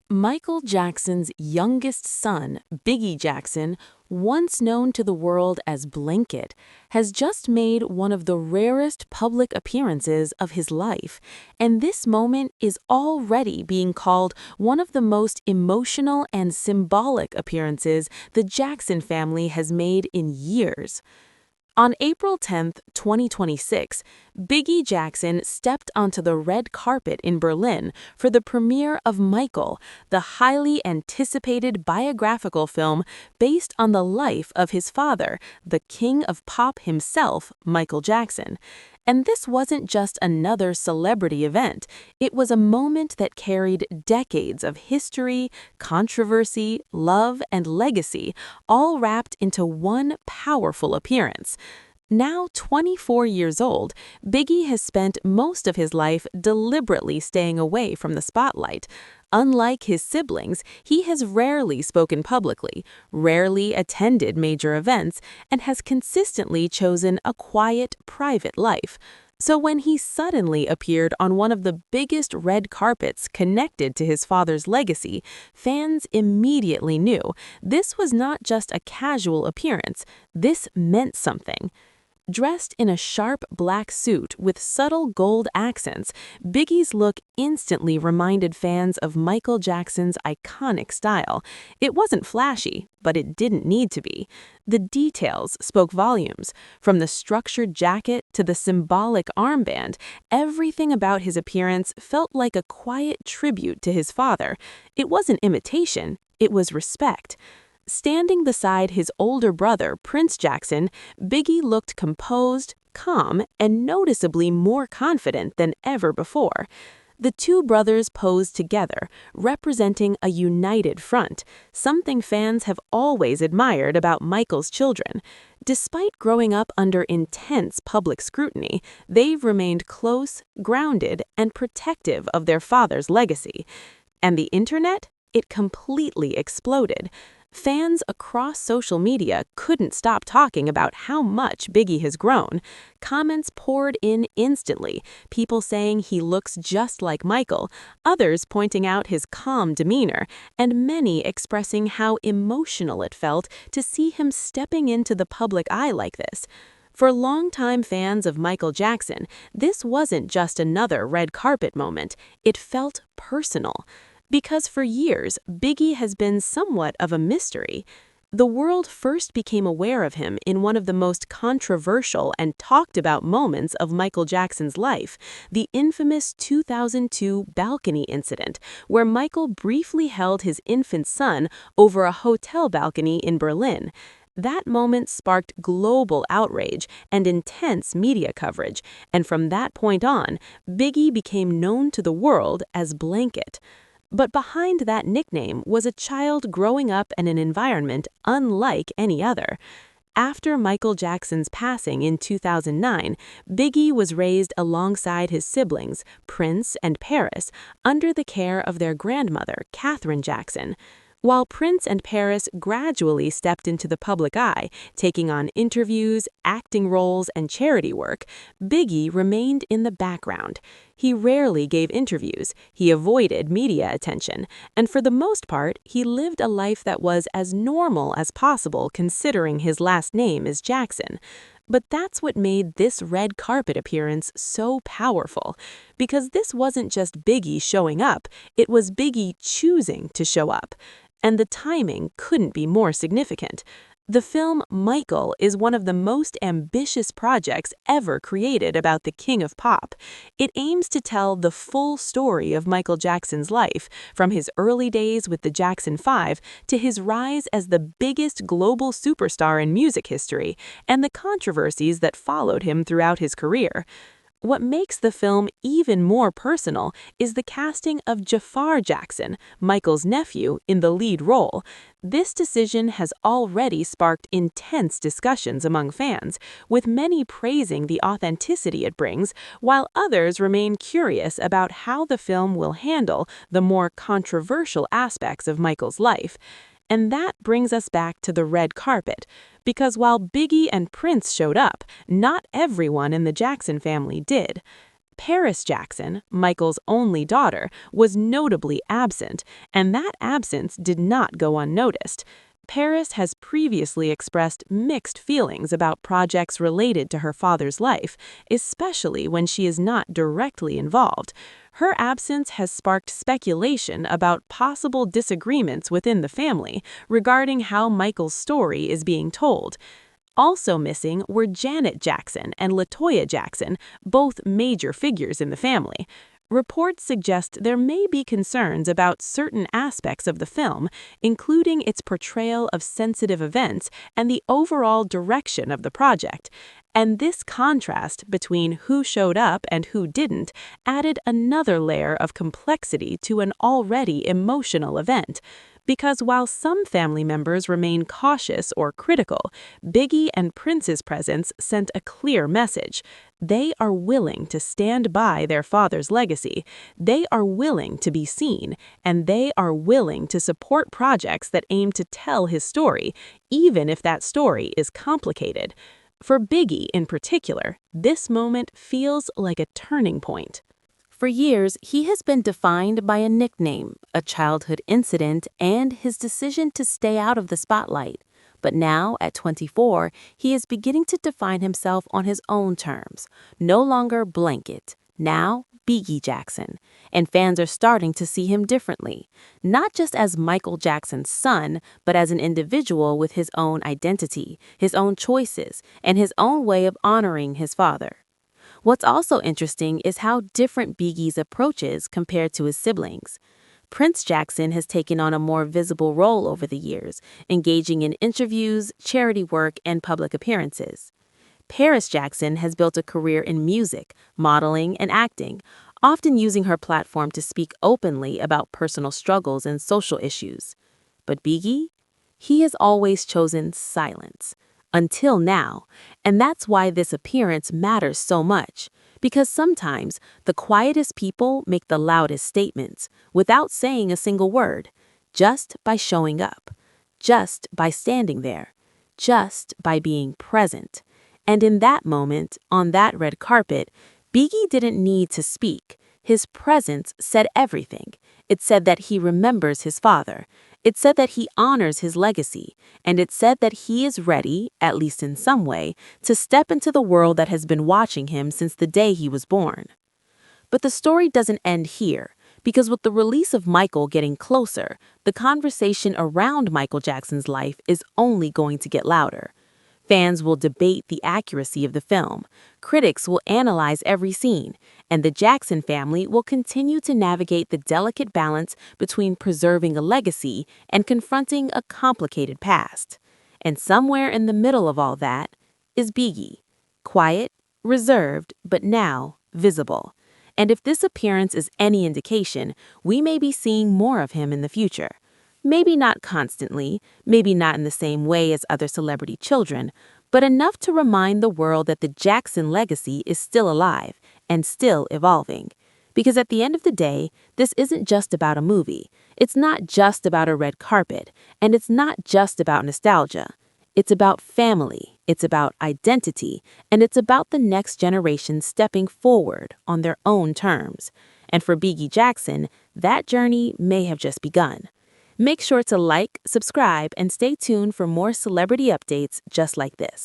Michael Jackson's youngest son, Biggie Jackson, once known to the world as Blanket, has just made one of the rarest public appearances of his life, and this moment is already being called one of the most emotional and symbolic appearances the Jackson family has made in years. On April 10, 2026, Biggie Jackson stepped onto the red carpet in Berlin for the premiere of Michael, the highly anticipated biographical film based on the life of his father, the king of pop himself, Michael Jackson. And this wasn't just another celebrity event. It was a moment that carried decades of history, controversy, love, and legacy, all wrapped into one powerful appearance. Now 24 years old, Biggie has spent most of his life deliberately staying away from the spotlight. Unlike his siblings, he has rarely spoken publicly, rarely attended major events, and has consistently chosen a quiet, private life. So when he suddenly appeared on one of the biggest red carpets connected to his father's legacy, fans immediately knew this was not just a casual appearance, this meant something. Dressed in a sharp black suit with subtle gold accents, Biggie's look instantly reminded fans of Michael Jackson's iconic style. It wasn't flashy, but it didn't need to be. The details spoke volumes. From the structured jacket to the symbolic armband, everything about his appearance felt like a quiet tribute to his father. It wasn't imitation, it was respect. Standing beside his older brother, Prince Jackson, Biggie looked composed, calm, and noticeably more confident than ever before. The two brothers posed together, representing a united front, something fans have always admired about Michael's children. Despite growing up under intense public scrutiny, they've remained close, grounded, and protective of their father's legacy. And the internet? It completely exploded. Fans across social media couldn't stop talking about how much Biggie has grown. Comments poured in instantly, people saying he looks just like Michael, others pointing out his calm demeanor, and many expressing how emotional it felt to see him stepping into the public eye like this. For longtime fans of Michael Jackson, this wasn't just another red carpet moment, it felt personal. Because for years, Biggie has been somewhat of a mystery. The world first became aware of him in one of the most controversial and talked about moments of Michael Jackson's life, the infamous 2002 balcony incident, where Michael briefly held his infant son over a hotel balcony in Berlin. That moment sparked global outrage and intense media coverage, and from that point on, Biggie became known to the world as Blanket. But behind that nickname was a child growing up in an environment unlike any other. After Michael Jackson's passing in 2009, Biggie was raised alongside his siblings, Prince and Paris, under the care of their grandmother, Catherine Jackson. While Prince and Paris gradually stepped into the public eye, taking on interviews, acting roles, and charity work, Biggie remained in the background. He rarely gave interviews, he avoided media attention, and for the most part, he lived a life that was as normal as possible considering his last name is Jackson. But that's what made this red carpet appearance so powerful, because this wasn't just Biggie showing up, it was Biggie choosing to show up. And the timing couldn't be more significant. The film Michael is one of the most ambitious projects ever created about the king of pop. It aims to tell the full story of Michael Jackson's life, from his early days with the Jackson 5 to his rise as the biggest global superstar in music history, and the controversies that followed him throughout his career. What makes the film even more personal is the casting of Jaafar Jackson, Michael's nephew, in the lead role. This decision has already sparked intense discussions among fans, with many praising the authenticity it brings, while others remain curious about how the film will handle the more controversial aspects of Michael's life. And that brings us back to the red carpet, because while Biggie and Prince showed up, not everyone in the Jackson family did. Paris Jackson, Michael's only daughter, was notably absent, and that absence did not go unnoticed. Paris has previously expressed mixed feelings about projects related to her father's life, especially when she is not directly involved. Her absence has sparked speculation about possible disagreements within the family regarding how Michael's story is being told. Also missing were Janet Jackson and LaToya Jackson, both major figures in the family. Reports suggest there may be concerns about certain aspects of the film, including its portrayal of sensitive events and the overall direction of the project. And this contrast between who showed up and who didn't added another layer of complexity to an already emotional event. Because while some family members remain cautious or critical, Biggie and Prince's presence sent a clear message. They are willing to stand by their father's legacy, they are willing to be seen, and they are willing to support projects that aim to tell his story, even if that story is complicated. For Biggie in particular, this moment feels like a turning point. For years, he has been defined by a nickname, a childhood incident, and his decision to stay out of the spotlight. But now, at 24, he is beginning to define himself on his own terms. No longer blanket, now Bigi Jackson. And fans are starting to see him differently. Not just as Michael Jackson's son, but as an individual with his own identity, his own choices, and his own way of honoring his father. What's also interesting is how different Biggie's approach is compared to his siblings. Prince Jackson has taken on a more visible role over the years, engaging in interviews, charity work, and public appearances. Paris Jackson has built a career in music, modeling, and acting, often using her platform to speak openly about personal struggles and social issues. But Biggie? He has always chosen silence. Until now, and that's why this appearance matters so much, because sometimes the quietest people make the loudest statements without saying a single word, just by showing up, just by standing there, just by being present. And in that moment, on that red carpet, Biggie didn't need to speak. His presence said everything. It said that he remembers his father. It said that he honors his legacy, and it said that he is ready, at least in some way, to step into the world that has been watching him since the day he was born. But the story doesn't end here, because with the release of Michael getting closer, the conversation around Michael Jackson's life is only going to get louder. Fans will debate the accuracy of the film, critics will analyze every scene, and the Jackson family will continue to navigate the delicate balance between preserving a legacy and confronting a complicated past. And somewhere in the middle of all that is Biggie, quiet, reserved, but now visible. And if this appearance is any indication, we may be seeing more of him in the future. Maybe not constantly, maybe not in the same way as other celebrity children, but enough to remind the world that the Jackson legacy is still alive and still evolving. Because at the end of the day, this isn't just about a movie. It's not just about a red carpet, and it's not just about nostalgia. It's about family, it's about identity, and it's about the next generation stepping forward on their own terms. And for Bigi Jackson, that journey may have just begun. Make sure to like, subscribe, and stay tuned for more celebrity updates just like this.